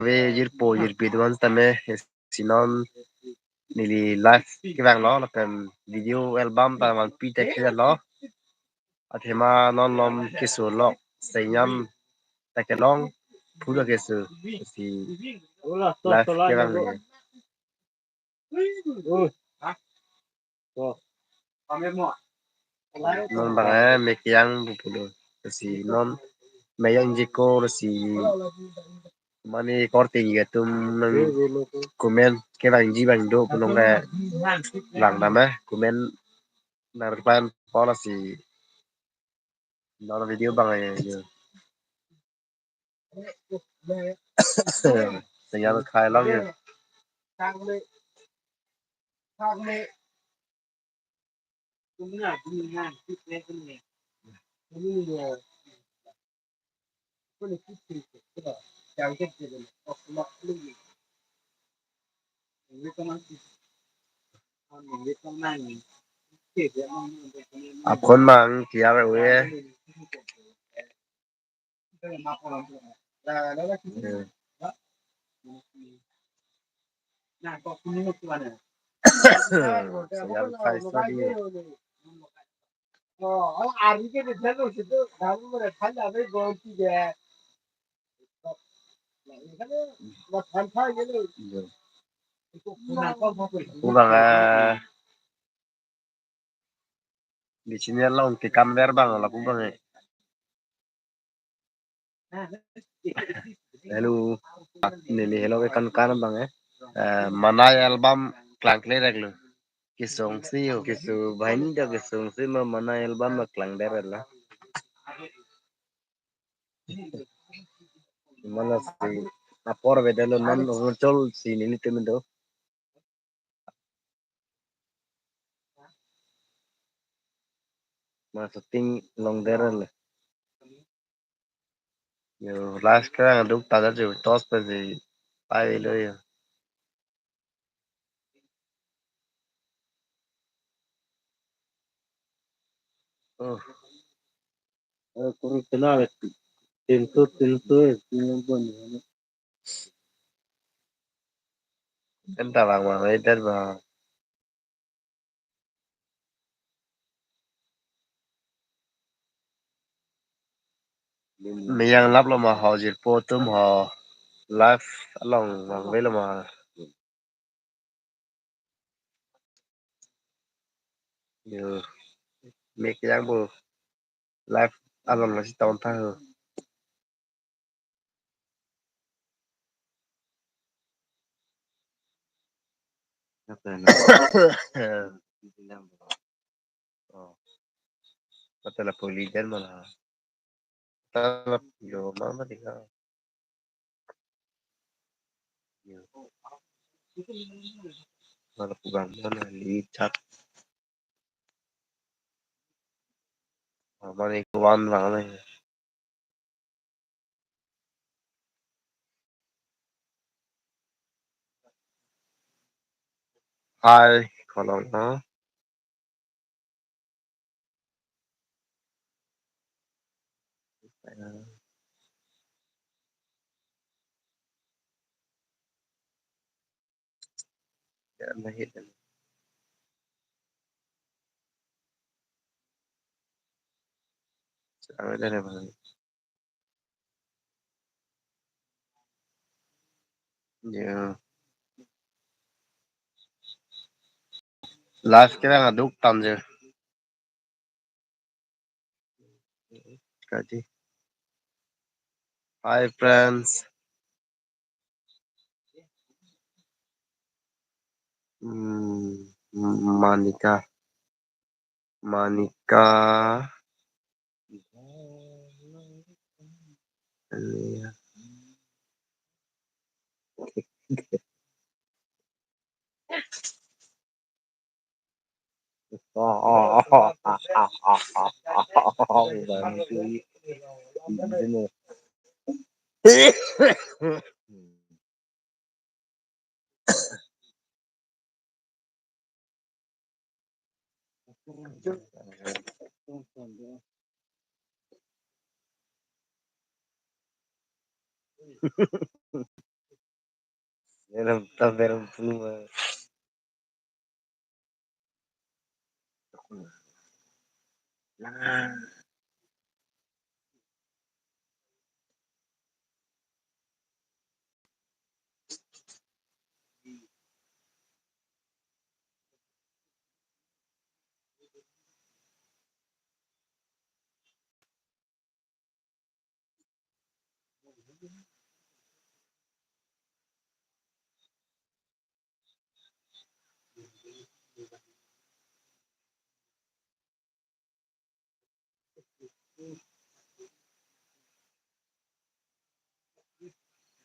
về dịp bộ dịp bị tuan tâm xin non nili live cái bang đó là cần video album ta mang pi tek cái đó à thế mà non lom cái số lọ xây nhâm ta cái long phu được cái số thì live cái bang này non bang make yang bu pulo si non mayang jiko si mani korte gitu nang komen cái bang ji bang do pulong cái lang nama komen narpan policy nó video bằng này señal khai lắm nha à con mang kia rồi señal khai study cũng bằng di sini long ke kamera bang lah cũng bằng hello ini hello kan kan bang mana album klang kle reglo kisong si o kisu bahini da kisong si ma mana album ma klang der la mana si apor vedelo non chol si ni temindo ma setting long der la yo last ka duk ta ju tos pe si pai lo yo oh kuru kena tintu entah bang bang itu bang yang lap lo mà họ duyệt po tum họ live along bằng với lo mà như mấy cái dạng bộ live along là chỉ tao thay hơn betul lah poliden malah tetap yo mama tinggal yo malah pulang mana lihat mama ni kawan mana hai kalau no ya mahit ada nih bang ya live kita ngaduk tam je kaji hi friends Manika Manika Iya. Era um pluma.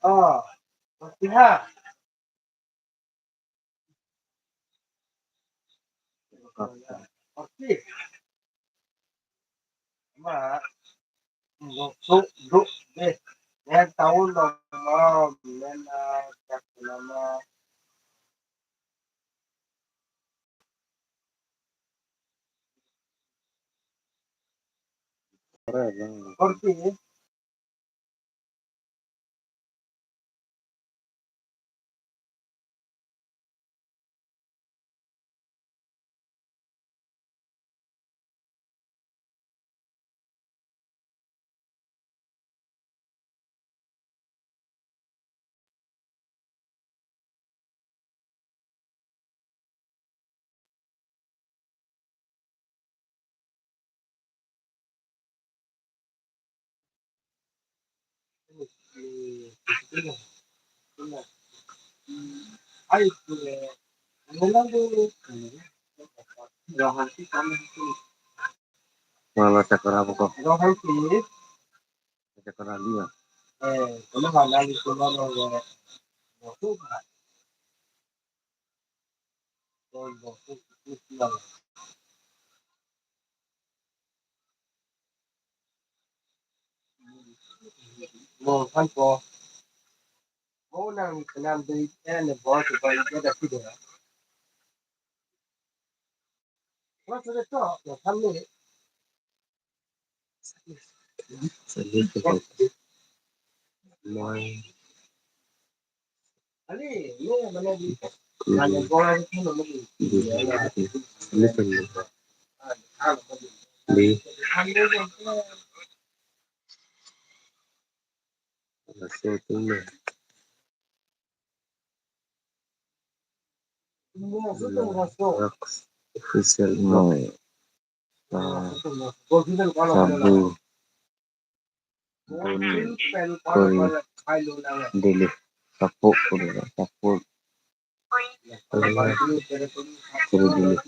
Oh, yeah. Okay. Ma, duk deh. Ya tahun normal, dan tak nama. Okay. Ay, ano lang dulu. Jangan sih kami malah cakar apa kok? Jangan sih. Cakar dia. Kalau mana itu mana ya? Waktu kan. Waktu itu mau kan kok. Mau nang kenal dari ni bos supaya kita tidak. Kalau sudah tu, ya kami. Sedih tu. Mau. Ali, ni mana di? Mana bola itu mana di? Listen. Di. Masih tu ni. Official no. Sabu. Bun. Koi. Dili. Sapuk pun. Sapuk. Kuri dili.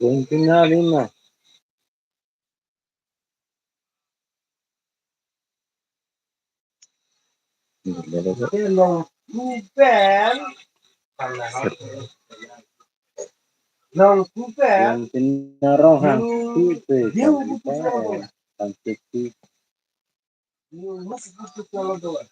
Yung tinalin na. Long kupen. Long kupen. Yung tinarohan. Kupe. Yung mas gusto ko lang doon.